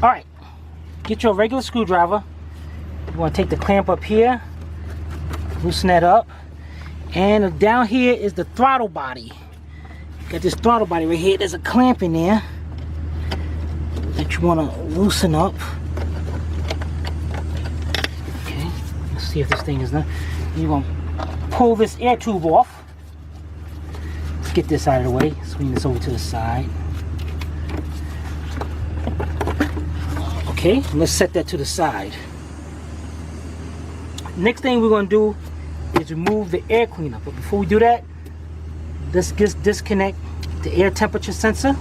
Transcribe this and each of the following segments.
Alright, get your regular screwdriver. You want to take the clamp up here, loosen that up, and down here is the throttle body. Got this throttle body right here. There's a clamp in there that you want to loosen up. Okay, let's see if this thing is done. You're going to pull this air tube off. Let's get this out of the way. Swing this over to the side. Okay, let's set that to the side. Next thing we're going to do is remove the air cleaner. But before we do that, let's just disconnect the air temperature sensor.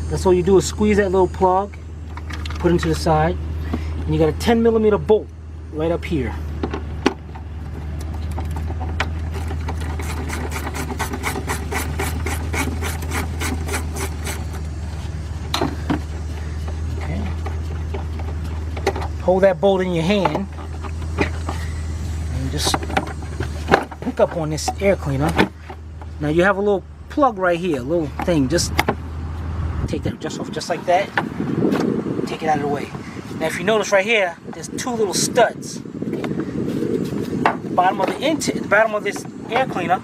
That's all you do is squeeze that little plug, put it to the side, and you got a 10mm bolt right up here. Okay. Hold that bolt in your hand and just hook up on this air cleaner. Now you have a little plug right here, a little thing. Just take that just off, just like that. Take it out of the way. Now if you notice right here, there's two little studs. The bottom of the bottom of this air cleaner,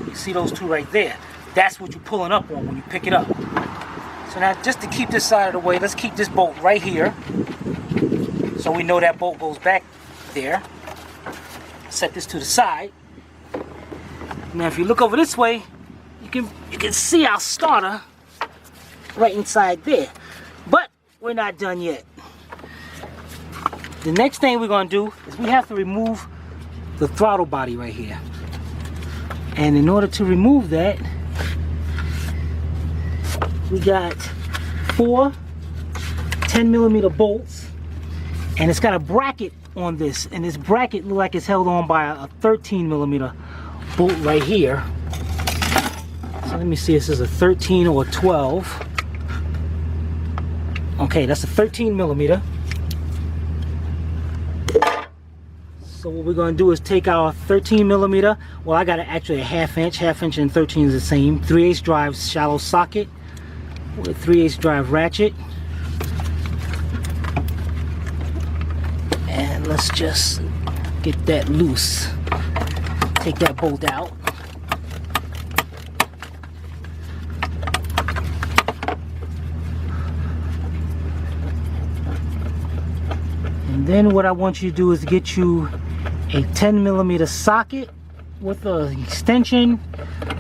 you see those two right there. That's what you're pulling up on when you pick it up. So now just to keep this side of the way, let's keep this bolt right here. So we know that bolt goes back there. Set this to the side. Now if you look over this way, you can see our starter right inside there. But we're not done yet. The next thing we're going to do is we have to remove the throttle body right here. And in order to remove that, we got 4 10mm bolts, and it's got a bracket on this, and this bracket looks like it's held on by a 13mm bolt right here. So let me see if this is a 13 or a 12. Okay, that's a 13mm. So what we're going to do is take our 13mm. Well, I got actually a half inch and 13 is the same. 3/8 drive shallow socket with a 3/8 drive ratchet. And let's just get that loose. Take that bolt out. And then what I want you to do is get you a 10mm socket with an extension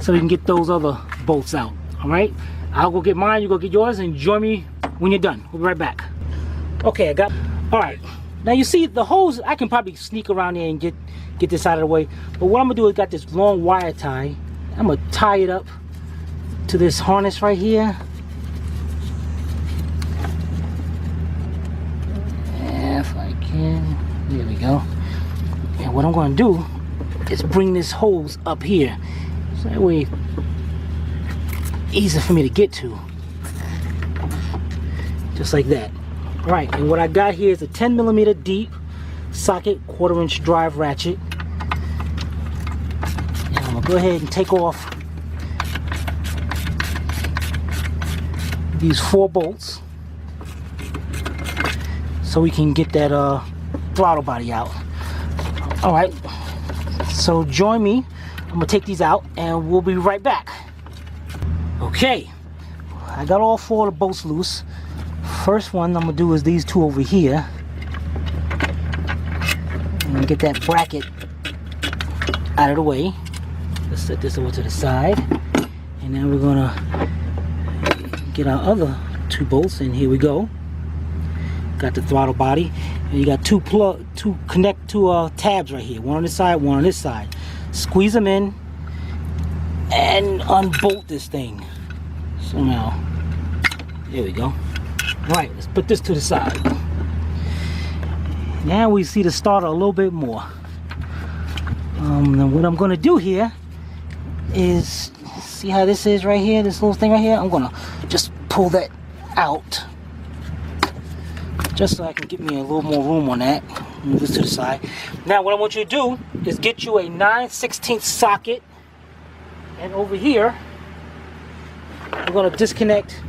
so you can get those other bolts out. Alright? I'll go get mine, you go get yours, and join me when you're done. We'll be right back. Okay, I got... Alright. Now you see the hose, I can probably sneak around there and get this out of the way. But what I'm going to do is got this long wire tie. I'm going to tie it up to this harness right here. If I can. There we go. And what I'm going to do is bring this hose up here. So that way easy for me to get to. Just like that. Alright, and what I got here is a 10mm deep socket 1/4" drive ratchet. And I'm going to go ahead and take off these 4 bolts so we can get that throttle body out. Alright, so join me. I'm going to take these out and we'll be right back. Okay, I got all 4 of the bolts loose. First one I'm going to do is these 2 over here. I'm going to get that bracket out of the way. Let's set this over to the side. And then we're going to get our other 2 bolts, and here we go. Got the throttle body. And you got 2 tabs right here. One on this side, one on this side. Squeeze them in and unbolt this thing. So now, there we go. Alright, let's put this to the side. Now we see the starter a little bit more. And what I'm going to do here is, see how this is right here, this little thing right here? I'm going to just pull that out. Just so I can get me a little more room on that. Move this to the side. Now what I want you to do is get you a 9/16 socket. And over here, we're going to disconnect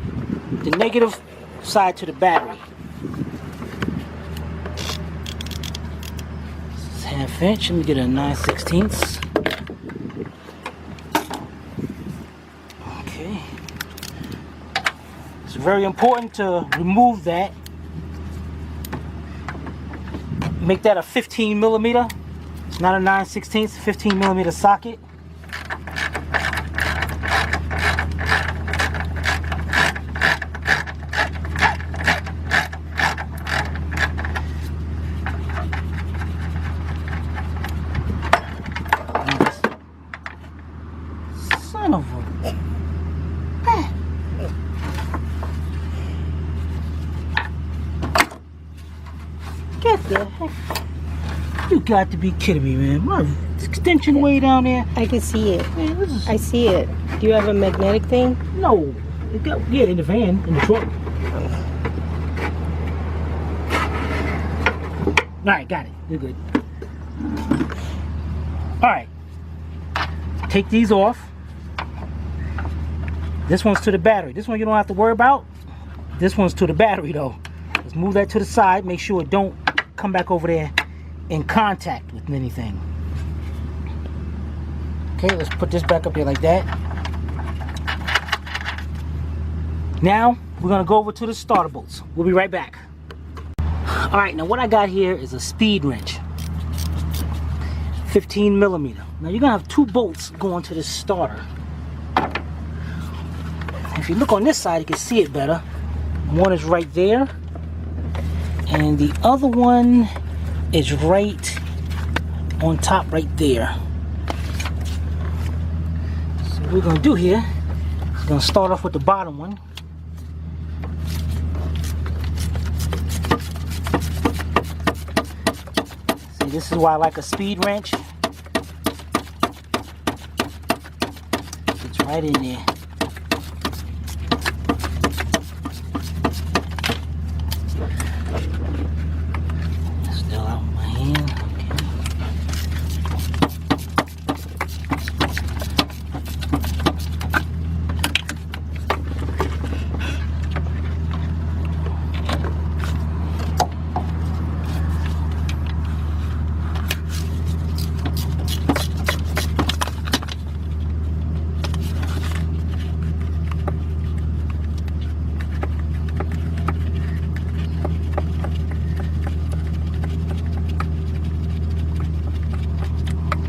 the negative side to the battery. This is 1/2 inch. Let me get a 9/16. Okay. It's very important to remove that. Make that a 15 millimeter. It's not a 9/16, 15 millimeter socket. Son of a... Get the heck... You got to be kidding me, man. My extension way down there. I can see it. Man, this is... I see it. Do you have a magnetic thing? No. It got, yeah, in the van, in the truck. Alright, got it. You're good. Alright. Take these off. This one's to the battery. This one you don't have to worry about. This one's to the battery though. Let's move that to the side. Make sure it don't come back over there in contact with anything. Okay, let's put this back up here like that. Now we're gonna go over to the starter bolts. We'll be right back. Alright, now what I got here is a speed wrench. 15 millimeter. Now you're gonna have 2 bolts going to this starter. If you look on this side, you can see it better. One is right there, and the other one is right on top right there. So what we're gonna do here, we're gonna start off with the bottom one. See, this is why I like a speed wrench. It's right in there. Still out my hand.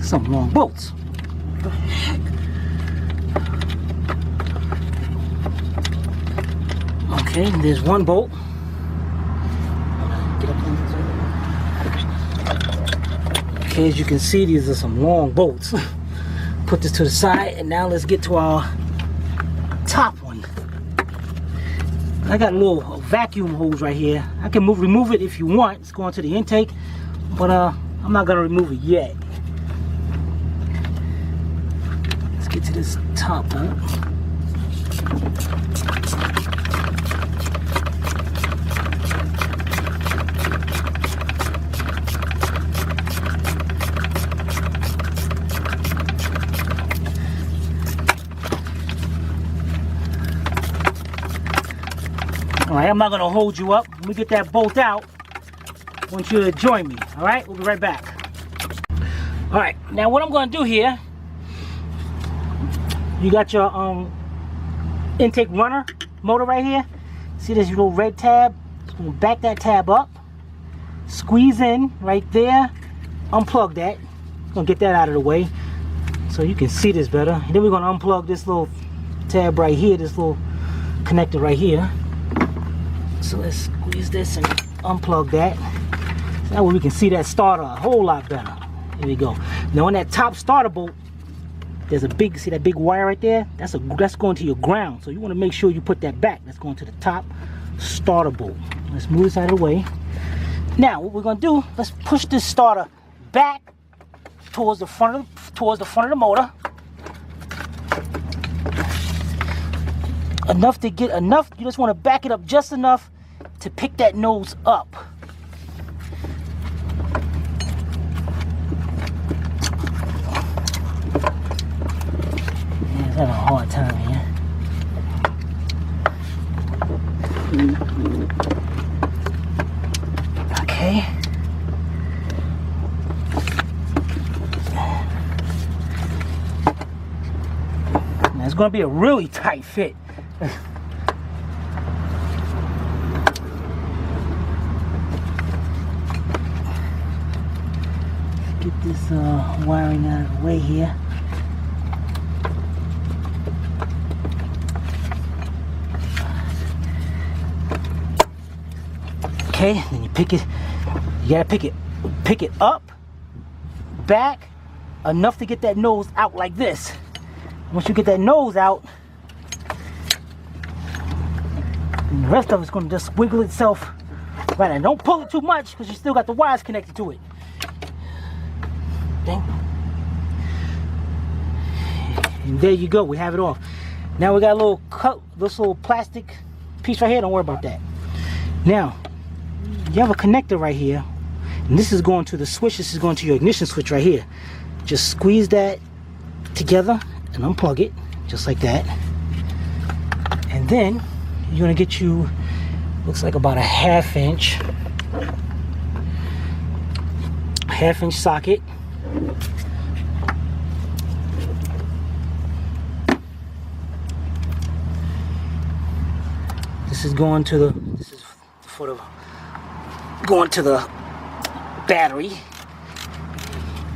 Some long bolts. What the heck? Okay, there's one bolt. Get up there. Okay, as you can see, these are some long bolts. Put this to the side, and now let's get to our top one. I got a little vacuum hose right here. I can remove it if you want. It's going to the intake, but I'm not gonna remove it yet. Get to this top bolt. Alright, I'm not gonna hold you up. When we get that bolt out, I want you to join me. Alright, we'll be right back. Alright, now what I'm gonna do here, you got your intake runner motor right here. See this little red tab? Just gonna back that tab up, squeeze in right there, unplug that. Gonna get that out of the way so you can see this better. And then we're gonna unplug this little tab right here, this little connector right here. So let's squeeze this and unplug that. So that way we can see that starter a whole lot better. Here we go. Now on that top starter bolt, there's a big, see that big wire right there? That's going to your ground. So you want to make sure you put that back. That's going to the top starter bolt. Let's move this out of the way. Now what we're going to do, let's push this starter back towards the front of the motor. Enough to get enough, you just want to back it up just enough to pick that nose up. Having a hard time here. it's going to be a really tight fit. Get this wiring out of the way here. Okay, then you pick it. You gotta pick it up, back, enough to get that nose out like this. Once you get that nose out, and the rest of it's gonna just wiggle itself right. And don't pull it too much because you still got the wires connected to it. Okay. And there you go. We have it off. Now we got a little this little plastic piece right here. Don't worry about that. Now you have a connector right here, and this is going to the switch. This is going to your ignition switch right here. Just squeeze that together and unplug it just like that, and then you're gonna get you, looks like about a half-inch socket. This is going to the, this is for the, going to the battery.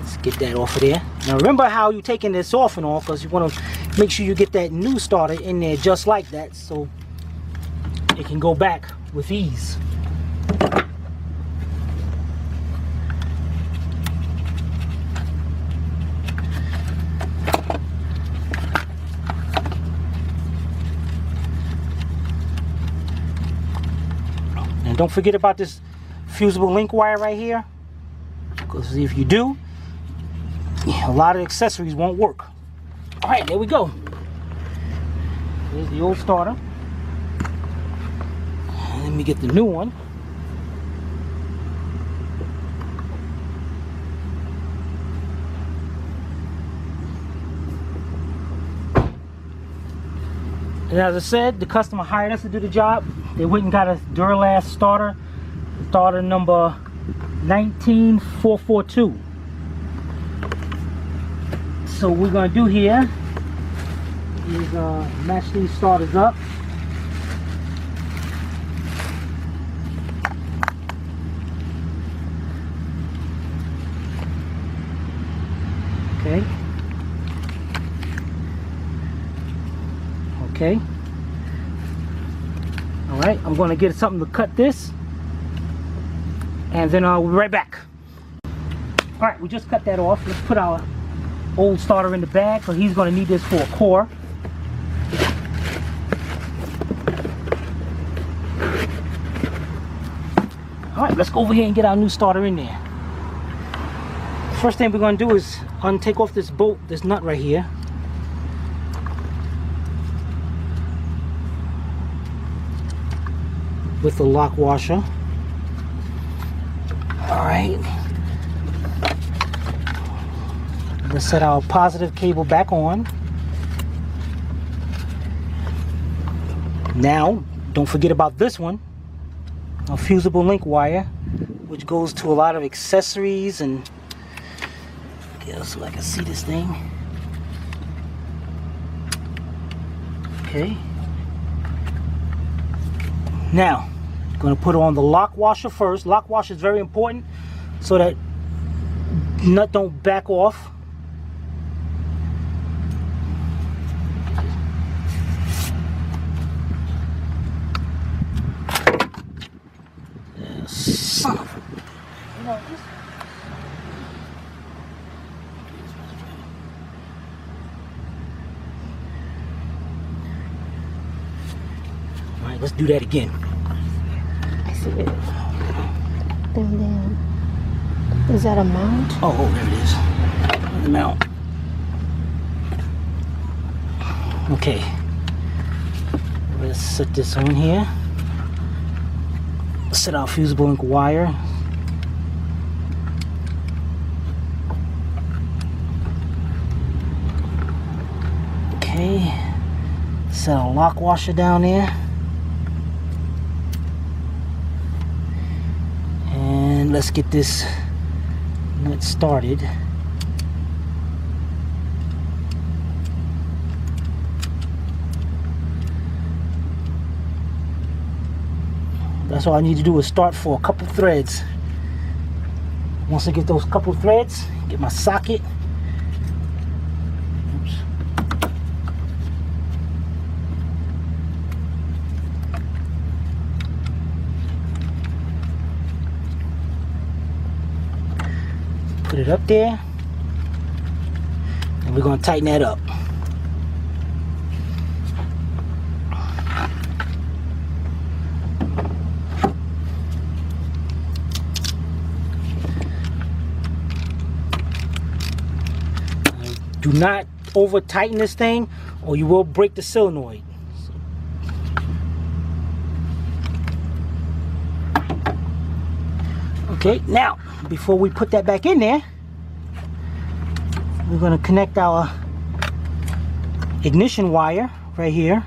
Let's get that off of there. Now remember how you're taking this off and on, because you want to make sure you get that new starter in there just like that, so it can go back with ease. And don't forget about this fusible link wire right here, because if you do, a lot of accessories won't work. All right, there we go. Here's the old starter. Let me get the new one. And as I said, the customer hired us to do the job. They went and got a Duralast starter number 19442. So what we're going to do here is match these starters up. Okay. Okay. All right, I'm going to get something to cut this, and then we'll be right back. All right, we just cut that off. Let's put our old starter in the bag, because he's going to need this for a core. All right, let's go over here and get our new starter in there. First thing we're going to do is take off this bolt, this nut right here. With the lock washer. All right. Let's set our positive cable back on. Now, don't forget about this one, a fusible link wire, which goes to a lot of accessories and, so I can see this thing. Okay. Now, I'm going to put on the lock washer first. Lock washer is very important so that nut don't back off. Son of a... Alright, let's do that again. I see it. And then, is that a mount? Oh, there it is. The mount. Okay. Let's set this on here. Set our fusible link wire. Okay. Set our lock washer down there. And let's get this nut started. that's all I need to do is start for a couple threads. Once I get those couple threads, get my socket. Oops. Put it up there, and we're going to tighten that up. Do not over tighten this thing or you will break the solenoid. Okay, now before we put that back in there, we're going to connect our ignition wire right here,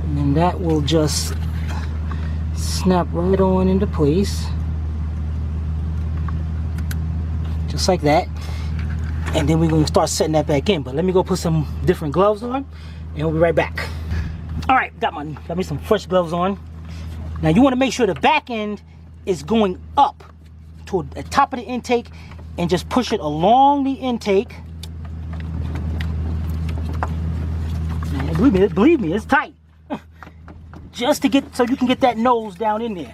and then that will just snap right on into place, just like that. And then we're going to start setting that back in. But let me go put some different gloves on, and we'll be right back. All right, got me some fresh gloves on. Now you want to make sure the back end is going up toward the top of the intake, and just push it along the intake. And believe me, it's tight. Just to get, so you can get that nose down in there.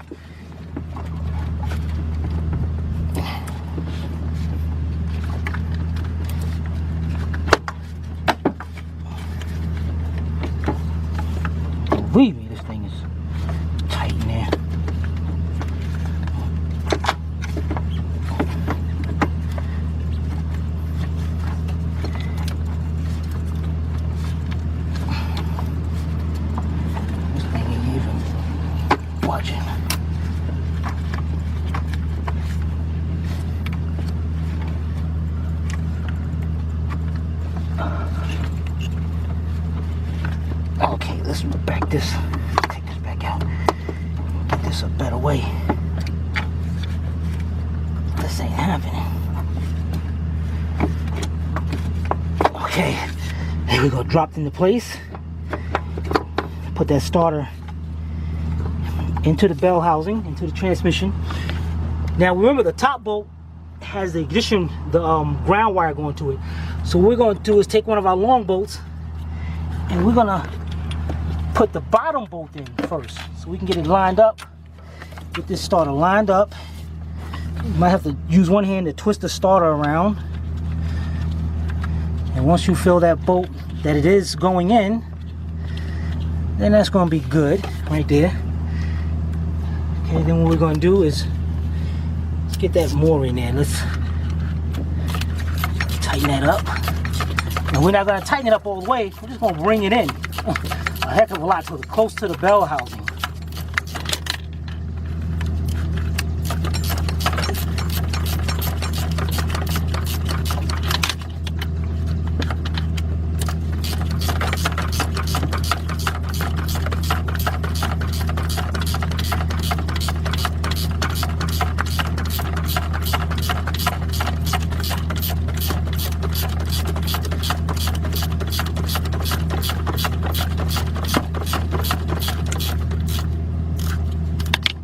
Believe me, this thing is tight in there. This thing ain't even watching. Okay, let's back this, take this back out, get this a better way. This ain't happening. Okay, there we go, dropped into place. Put that starter into the bell housing, into the transmission. Now remember, the top bolt has the ignition, the ground wire going to it. So what we're going to do is take one of our long bolts, and we're going to put the bottom bolt in first so we can get it lined up. Get this starter lined up. You might have to use one hand to twist the starter around. And once you feel that bolt that it is going in, then that's going to be good right there. Okay, then what we're going to do is let's get that more in there. Let's tighten that up. And we're not going to tighten it up all the way. We're just going to bring it in a heck of a lot close to the bell housing.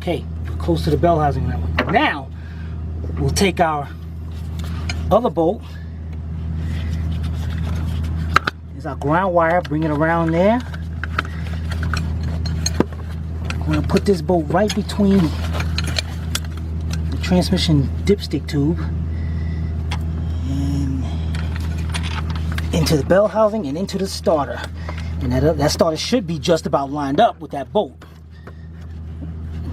Okay, close to the bell housing that way. Now, we'll take our other bolt. There's our ground wire, bring it around there. I'm going to put this bolt right between the transmission dipstick tube and into the bell housing and into the starter. And that starter should be just about lined up with that bolt.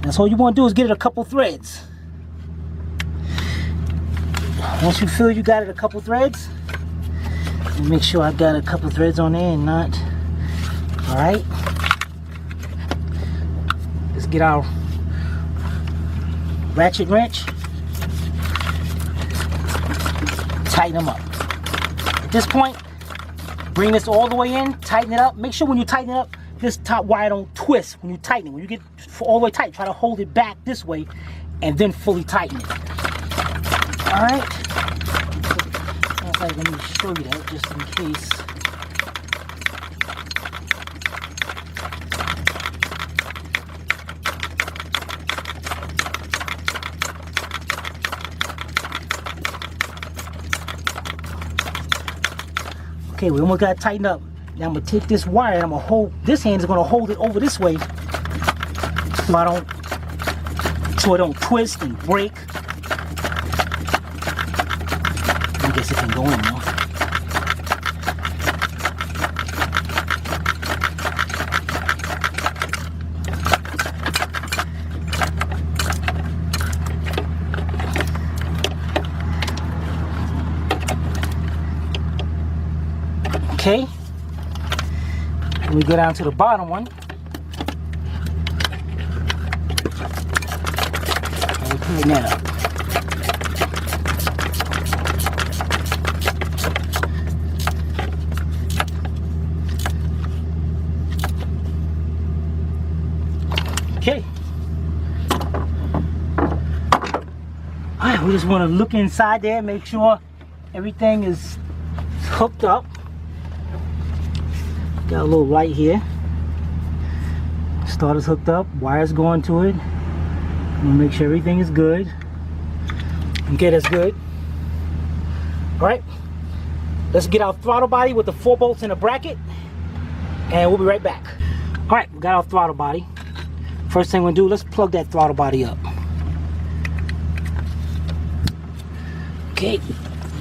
That's all you want to do is get it a couple threads. Once you feel you got it a couple threads, make sure I got a couple threads on there and not. Alright. Let's get our ratchet wrench. Tighten them up. At this point, bring this all the way in, tighten it up. Make sure when you tighten it up, this top wire don't twist when you tighten it. When you get all the way tight, try to hold it back this way and then fully tighten it. Alright. Let me show you that just in case. Okay, we almost got it tightened up. Now I'm gonna take this wire and I'm gonna hold, this hand is gonna hold it over this way so it don't twist and break. I guess it can go in now. Okay, we go down to the bottom one. And we tighten that up. Okay. Alright, we just want to look inside there, make sure everything is hooked up. Got a little light here. Starter's hooked up, wires going to it. I'm gonna make sure everything is good. Okay, that's good. Alright, let's get our throttle body with the 4 bolts in a bracket, and we'll be right back. Alright, we got our throttle body. First thing we're gonna do, let's plug that throttle body up. Okay,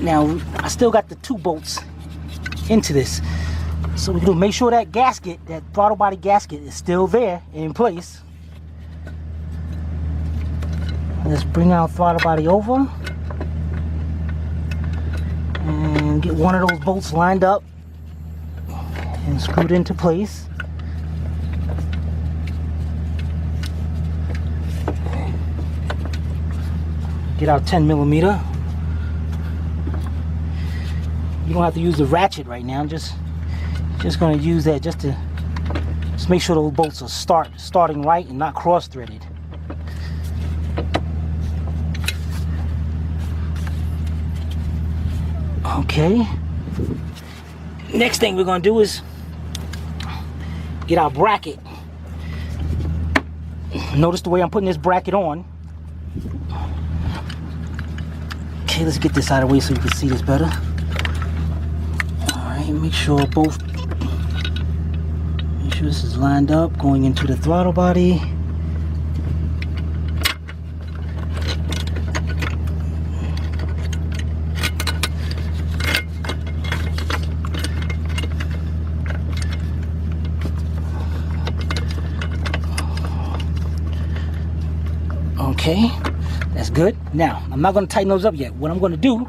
now I still got the 2 bolts into this. So we're gonna make sure that gasket, that throttle body gasket, is still there and in place. Let's bring our throttle body over and get one of those bolts lined up and screwed into place. Get our 10mm. You don't have to use the ratchet right now, just going to use that just make sure those bolts are starting right and not cross-threaded. Okay. Next thing we're going to do is get our bracket. Notice the way I'm putting this bracket on. Okay, let's get this out of the way so you can see this better. Alright, make sure this is lined up going into the throttle body. Okay, that's good. Now, I'm not going to tighten those up yet. What I'm going to do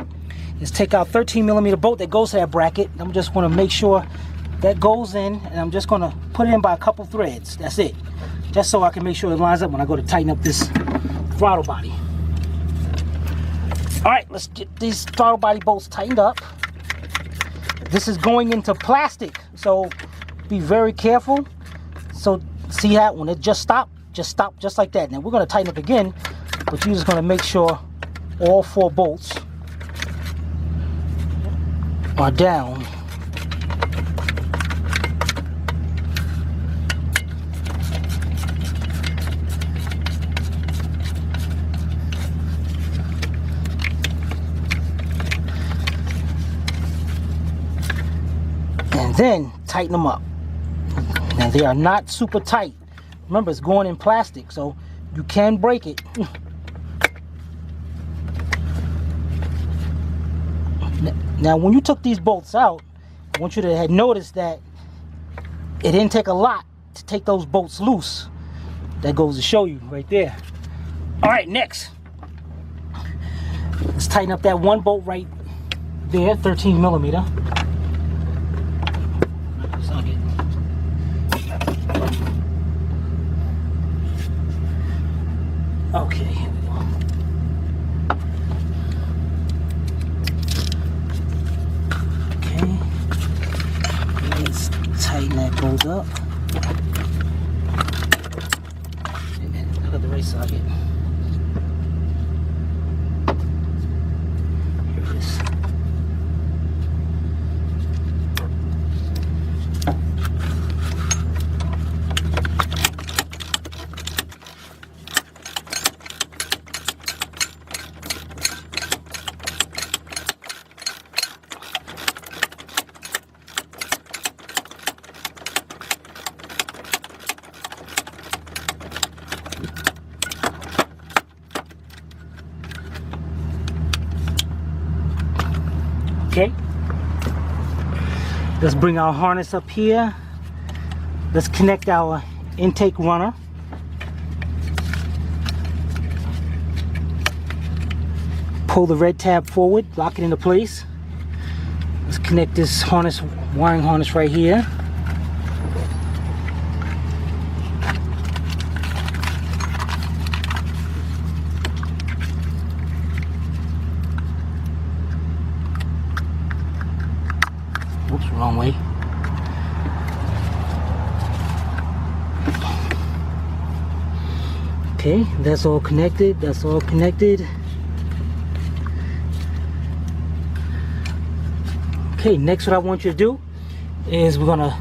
is take out 13mm bolt that goes to that bracket. I'm just going to make sure that goes in, and I'm just going to put it in by a couple threads. That's it. Just so I can make sure it lines up when I go to tighten up this throttle body. Alright, let's get these throttle body bolts tightened up. This is going into plastic, so be very careful. So see that when it just stopped just like that. Now we're going to tighten up again, but you're just going to make sure all 4 bolts are down. And then tighten them up. Now they are not super tight. Remember, it's going in plastic, so you can break it. Now when you took these bolts out, I want you to have noticed that it didn't take a lot to take those bolts loose. That goes to show you right there. Alright, next, let's tighten up that 1 bolt right there, 13mm. Okay, here we go. Okay, let's tighten that bolt up. And look at the right socket. Here it is. Let's bring our harness up here. Let's connect our intake runner. Pull the red tab forward, lock it into place. Let's connect this harness, wiring harness right here. Oops, wrong way. Okay, that's all connected. That's all connected. Okay, next what I want you to do is we're gonna,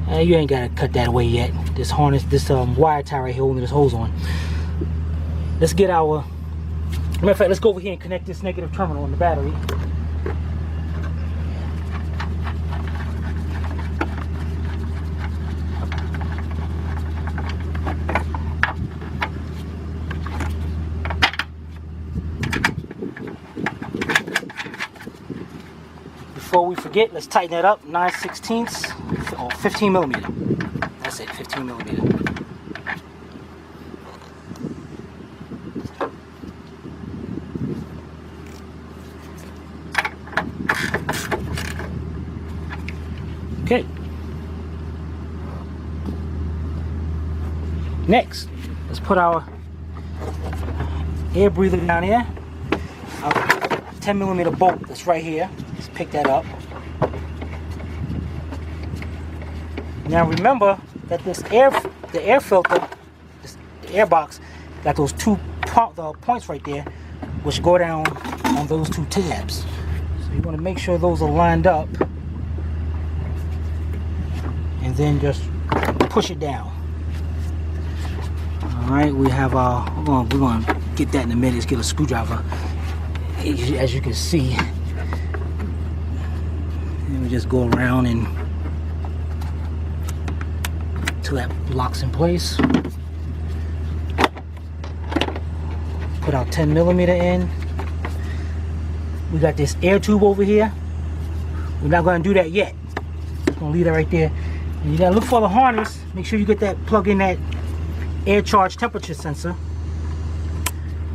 you ain't gotta cut that away yet. This harness, this wire tie right here holding this hose on. Let's get our, matter of fact, let's go over here and connect this negative terminal on the battery. Before we forget, let's tighten that up. 9/16 or 15 millimeter. That's it, 15 millimeter. Okay. Next, let's put our air breather down here. Our 10 millimeter bolt that's right here. Let's pick that up. Now remember that this the air filter, the air box, got those two points right there, which go down on those two tabs. So you want to make sure those are lined up, and then just push it down. All right, we have our. We're gonna get that in a minute. Let's get a screwdriver. As you can see, and we just go around and till that locks in place. Put our 10 millimeter in. We got this air tube over here. We're not going to do that yet. Just going to leave that right there. And you got to look for the harness. Make sure you get that, plug in that air charge temperature sensor.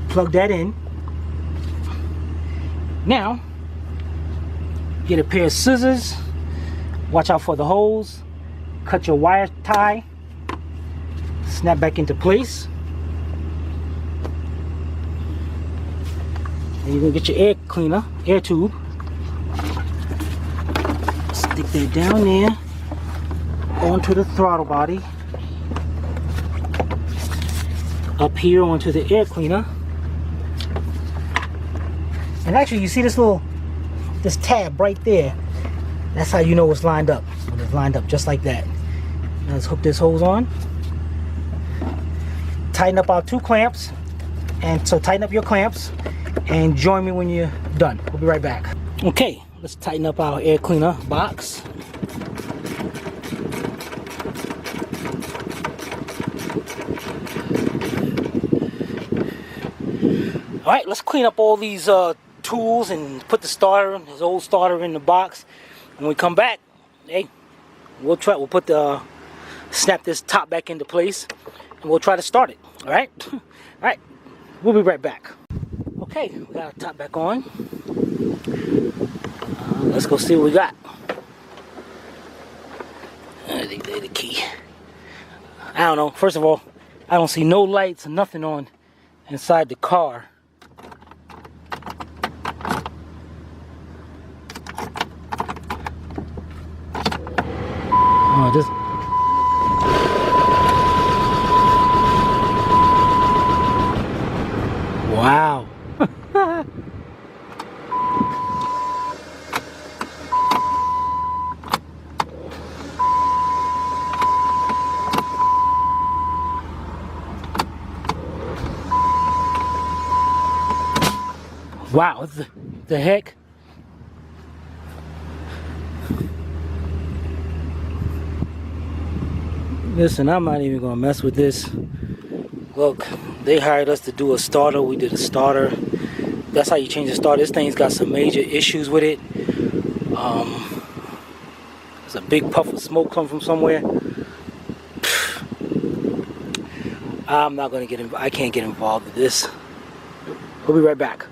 Plug that in. Now, get a pair of scissors. Watch out for the holes. Cut your wire tie. Snap back into place. And you're gonna get your air cleaner, air tube. Stick that down there onto the throttle body. Up here onto the air cleaner. And actually, you see this tab right there. That's how you know it's lined up. When it's lined up just like that. Now let's hook this hose on. Tighten up our two clamps. And so tighten up your clamps. And join me when you're done. We'll be right back. Okay, let's tighten up our air cleaner box. All right, let's clean up all these tools and put the starter, his old starter, in the box. When we come back, hey, we'll put the snap this top back into place, and we'll try to start it. All right, all right, we'll be right back. Okay, we got our top back on. Let's go see what we got. I think they're the key. I don't know. First of all, I don't see no lights or nothing on inside the car. Oh, this. Wow. Wow, what the heck? Listen, I'm not even gonna mess with this. Look, they hired us to do a starter. We did a starter. That's how you change the starter. This thing's got some major issues with it. There's a big puff of smoke coming from somewhere. I'm not gonna get I can't get involved with this. We'll be right back.